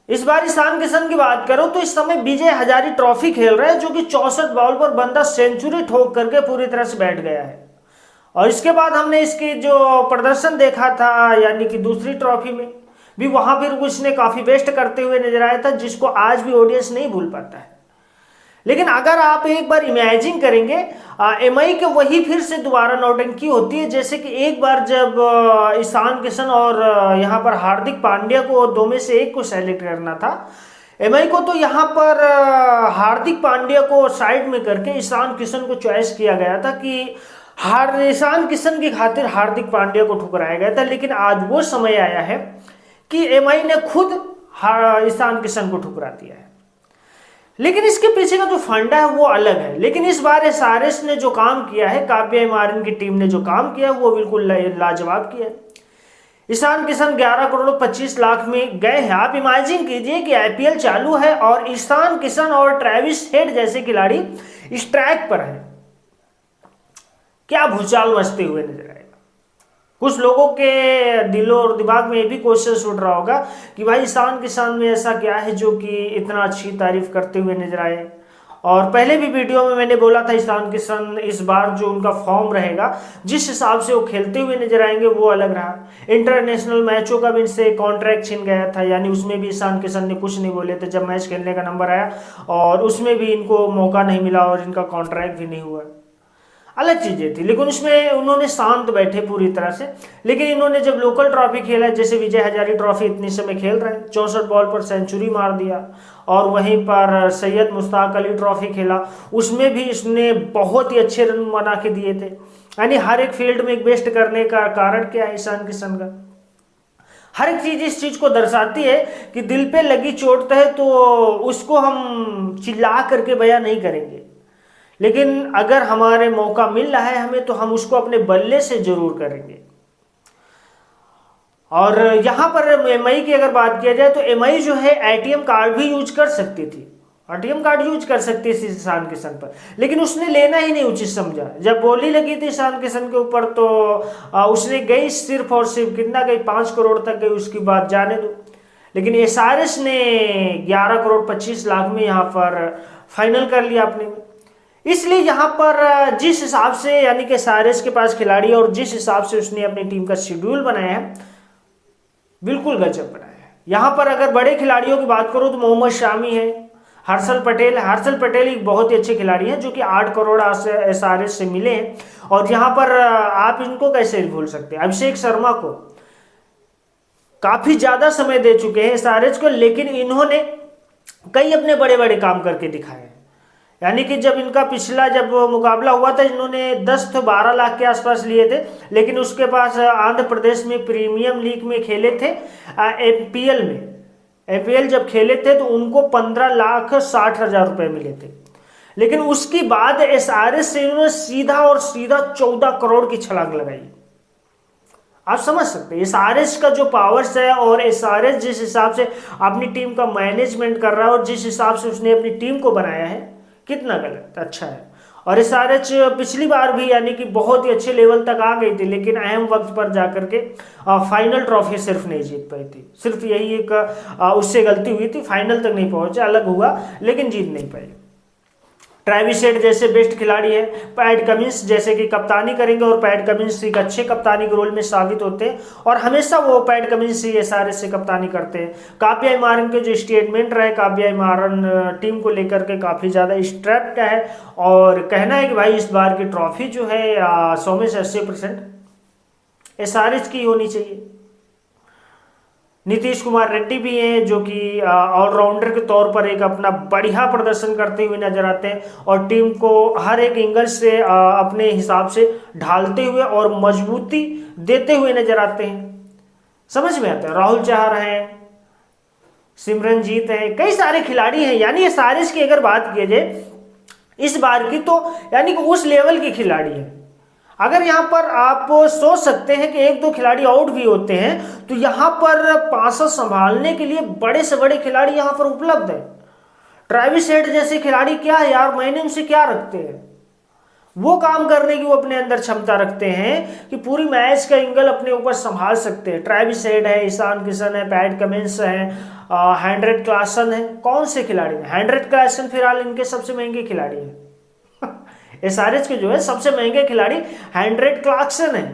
इस बार ईशान किशन की बात करो तो इस समय विजय हजारे ट्रॉफी खेल रहे हैं, जो कि 64 बॉल पर बंदा सेंचुरी ठोक करके पूरी तरह से बैठ गया है। और इसके बाद हमने इसकी जो प्रदर्शन देखा था यानी कि दूसरी ट्रॉफी में भी, वहां फिर उसने काफी बेस्ट करते हुए नजर आया था, जिसको आज भी ऑडियंस नहीं भूल पाता है। लेकिन अगर आप एक बार इमेजिन करेंगे, एमआई के वही फिर से दोबारा नौटंकी होती है, जैसे कि एक बार जब ईशान किशन और यहाँ पर हार्दिक पांड्या को दो में से एक को सेलेक्ट करना था, एमआई को तो यहाँ पर हार्दिक पांड्या को साइड में करके ईशान किशन को चॉइस किया गया था कि ईशान किशन की खातिर हार्दिक पांड्या को ठुकराया गया था। लेकिन आज वो समय आया है कि एमआई ने खुद ईशान किशन को ठुकरा दिया है। लेकिन इसके पीछे का जो फंडा है वो अलग है। लेकिन इस बार एसआरएच ने जो काम किया है, काव्या मारन की टीम ने जो काम किया है, वो बिल्कुल लाजवाब किया है। ईशान किशन 11 करोड़ 25 लाख में गए हैं। आप इमेजिन कीजिए कि आईपीएल चालू है और ईशान किशन और ट्रेविस हेड जैसे खिलाड़ी इस ट्रैक पर हैं, क्या भूचाल मचते हुए नजर आएगा। कुछ लोगों के दिलों और दिमाग में ये भी क्वेश्चन उठ रहा होगा कि भाई ईशान किशन में ऐसा क्या है जो कि इतना अच्छी तारीफ करते हुए नजर आए। और पहले भी वीडियो में मैंने बोला था ईशान किशन इस बार जो उनका फॉर्म रहेगा, जिस हिसाब से वो खेलते हुए नजर आएंगे वो अलग रहा। इंटरनेशनल मैचों का भी इनसे कॉन्ट्रैक्ट छीन गया था, यानी उसमें भी ईशान किशन ने कुछ नहीं बोले थे जब मैच खेलने का नंबर आया, और उसमें भी इनको मौका नहीं मिला और इनका कॉन्ट्रैक्ट भी नहीं हुआ। अलग चीजें थी, लेकिन उसमें उन्होंने शांत बैठे पूरी तरह से। लेकिन इन्होंने जब लोकल ट्रॉफी खेला, जैसे विजय हजारे ट्रॉफी इतनी समय खेल रहे हैं, 64 बॉल पर सेंचुरी मार दिया, और वहीं पर सैयद मुश्ताक अली ट्रॉफी खेला, उसमें भी इसने बहुत ही अच्छे रन बना के दिए थे। यानी हर एक फील्ड में एक बेस्ट करने का कारण क्या है ईशान किशन का, हर एक चीज इस चीज को दर्शाती है कि दिल पे लगी चोट है तो उसको हम चिल्ला करके बयां नहीं करेंगे, लेकिन अगर हमारे मौका मिल रहा है हमें तो हम उसको अपने बल्ले से जरूर करेंगे। और यहां पर एमआई की अगर बात किया जाए तो एमआई जो है एटीएम कार्ड भी यूज कर सकती थी, एटीएम कार्ड यूज कर सकती थी ईशान किशन पर, लेकिन उसने लेना ही नहीं उचित समझा। जब बोली लगी थी ईशान किशन के ऊपर तो उसने गई सिर्फ और सिर्फ कितना गई, 5 करोड़ तक गई, उसकी बात जाने दो। लेकिन एसआरएच ने 11 करोड़ 25 लाख में यहाँ पर फाइनल कर लिया अपने। इसलिए यहाँ पर जिस हिसाब से यानी कि एसआरएच के पास खिलाड़ी और जिस हिसाब से उसने अपनी टीम का शेड्यूल बनाया है, बिल्कुल गजब बनाया है। यहाँ पर अगर बड़े खिलाड़ियों की बात करूँ तो मोहम्मद शामी है, हर्षल पटेल एक बहुत ही अच्छे खिलाड़ी हैं जो कि 8 करोड़ एसआरएच से मिले हैं। और यहाँ पर आप इनको कैसे भूल सकते हैं, अभिषेक शर्मा को काफी ज्यादा समय दे चुके हैं एसआरएच को, लेकिन इन्होंने कई अपने बड़े बड़े काम करके दिखाए हैं। यानी कि जब इनका पिछला जब मुकाबला हुआ था, इन्होंने 10 से 12 लाख के आसपास लिए थे, लेकिन उसके पास आंध्र प्रदेश में प्रीमियम लीग में खेले थे, एपीएल जब खेले थे तो उनको 15,60,000 रुपए मिले थे। लेकिन उसके बाद एसआरएच से इन्होंने सीधा 14 करोड़ की छलांग लगाई। आप समझ सकते हैं एसआरएच का जो पावर्स है, और एसआरएच जिस हिसाब से अपनी टीम का मैनेजमेंट कर रहा है और जिस हिसाब से उसने अपनी टीम को बनाया है, कितना गलत अच्छा है। और एसआरएच पिछली बार भी यानी कि बहुत ही अच्छे लेवल तक आ गई थी, लेकिन अहम वक्त पर जाकर के फाइनल ट्रॉफी सिर्फ नहीं जीत पाई थी। सिर्फ यही एक उससे गलती हुई थी, फाइनल तक नहीं पहुंचे, अलग हुआ, लेकिन जीत नहीं पाई। ट्रेविस हेड जैसे बेस्ट खिलाड़ी है, पैट कमिंस जैसे कि कप्तानी करेंगे, और पैट कमिंस एक अच्छे कप्तानी के रोल में साबित होते हैं, और हमेशा वो पैट कमिंस ही एसआरएच से कप्तानी करते हैं। काव्या मारन के जो स्टेटमेंट रहे, काव्या मारन टीम को लेकर के काफी ज्यादा स्ट्रैप्ड है, और कहना है कि भाई इस बार की ट्रॉफी जो है 100 में से 80% एसआरएच की होनी चाहिए। नीतीश कुमार रेड्डी भी हैं जो कि ऑलराउंडर के तौर पर एक अपना बढ़िया प्रदर्शन करते हुए नजर आते हैं, और टीम को हर एक एंगल से अपने हिसाब से ढालते हुए और मजबूती देते हुए नजर आते हैं। समझ में आता है। राहुल चहर हैं, सिमरनजीत हैं, कई सारे खिलाड़ी हैं। यानी एसआरएच की अगर बात की जाए इस बार की, तो यानी कि उस लेवल के खिलाड़ी हैं। अगर यहाँ पर आप सोच सकते हैं कि 1-2 खिलाड़ी आउट भी होते हैं, तो यहाँ पर पासा संभालने के लिए बड़े से बड़े खिलाड़ी यहाँ पर उपलब्ध है। ट्रेविस हेड जैसे खिलाड़ी क्या है यार, मैंने उनसे क्या रखते हैं, वो काम करने की वो अपने अंदर क्षमता रखते हैं कि पूरी मैच का एंगल अपने ऊपर संभाल सकते हैं। ट्रेविस हेड है, ईशान किशन है, पैट कमिंस है, हेनरिक क्लासन है। कौन से खिलाड़ी हैं? हेनरिक क्लासन फिलहाल इनके सबसे महंगे खिलाड़ी हैं। एसआरएच के जो है सबसे महंगे खिलाड़ी हेनरिक क्लासन है।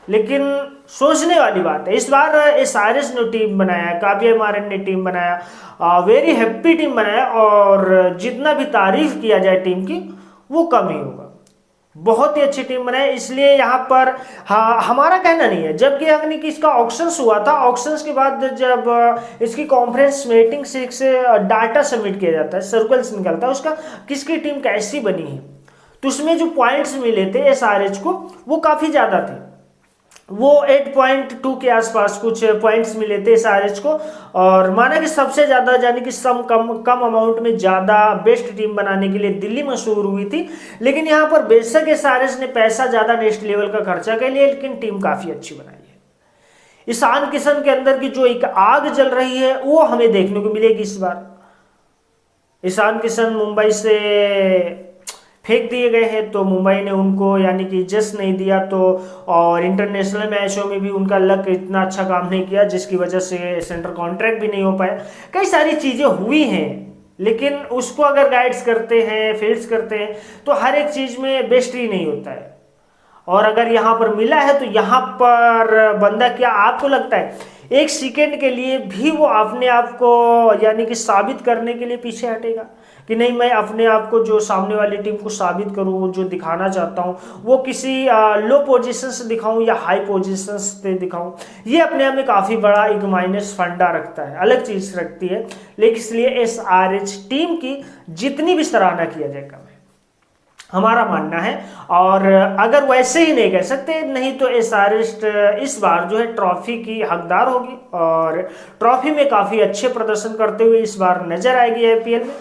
लेकिन सोचने वाली बात है, इस बार एसआरएच ने टीम बनाया, काव्य मारन ने टीम बनाया, वेरी हैप्पी टीम बनाया, और जितना भी तारीफ किया जाए टीम की वो कम ही होगा। बहुत ही अच्छी टीम बनाई, इसलिए यहाँ पर हमारा कहना नहीं है। जब कि इसका ऑक्शंस हुआ था, ऑक्शंस के बाद जब इसकी कॉन्फ्रेंस मीटिंग से डाटा सबमिट किया जाता है, सर्कल्स निकलता है उसका किसकी टीम कैसी बनी है, तो उसमें जो पॉइंट्स मिले थे एसआरएच को वो काफ़ी ज़्यादा थे। वो 8.2 के आसपास कुछ पॉइंट्स मिले थे एसआरएच को, और माना कि सबसे ज़्यादा यानी कि कम अमाउंट में ज़्यादा बेस्ट टीम बनाने के लिए दिल्ली मशहूर हुई थी। लेकिन यहाँ पर बेशक एसआरएच ने पैसा ज़्यादा नेक्स्ट लेवल का खर्चा कर लिया, लेकिन टीम काफ़ी अच्छी बनाई है। ईशान किशन के अंदर की जो एक आग जल रही है वो हमें देखने को मिलेगी इस बार। ईशान किशन मुंबई से फेंक दिए गए हैं, तो मुंबई ने उनको यानी कि जस्ट नहीं दिया, तो और इंटरनेशनल मैचों में भी उनका लक इतना अच्छा काम नहीं किया, जिसकी वजह से सेंटर कॉन्ट्रैक्ट भी नहीं हो पाया। कई सारी चीज़ें हुई हैं, लेकिन उसको अगर गाइड्स करते हैं, फील्ड्स करते हैं, तो हर एक चीज़ में बेस्ट ही नहीं होता है। और अगर यहाँ पर मिला है तो यहाँ पर बंदा, क्या आपको लगता है एक सेकेंड के लिए भी वो अपने आप को यानी कि साबित करने के लिए पीछे हटेगा कि नहीं, मैं अपने आप को जो सामने वाली टीम को साबित करूं, जो दिखाना चाहता हूं वो किसी लो पोजीशन से दिखाऊं या हाई पोजीशन से दिखाऊं? ये अपने आप में काफ़ी बड़ा एक माइनस फंडा रखता है, अलग चीज़ रखती है। लेकिन इसलिए एसआरएच टीम की जितनी भी सराहना किया जाए कम है, हमारा मानना है। और अगर वैसे ही नहीं कह सकते, नहीं तो एसआरएच इस बार जो है ट्रॉफी की हकदार होगी, और ट्रॉफी में काफ़ी अच्छे प्रदर्शन करते हुए इस बार नजर आएगी आईपीएल में।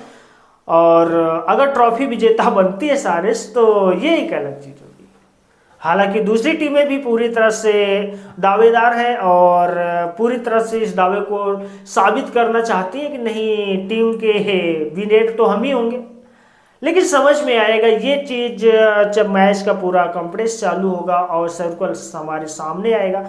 और अगर ट्रॉफी विजेता बनती है एसआरएच तो ये एक अलग चीज़ होगी। हालांकि दूसरी टीमें भी पूरी तरह से दावेदार हैं और पूरी तरह से इस दावे को साबित करना चाहती है कि नहीं, टीम के विनेटर तो हम ही होंगे। लेकिन समझ में आएगा ये चीज़ जब मैच का पूरा कॉम्प्लेक्स चालू होगा और सर्कल्स हमारे सामने आएगा।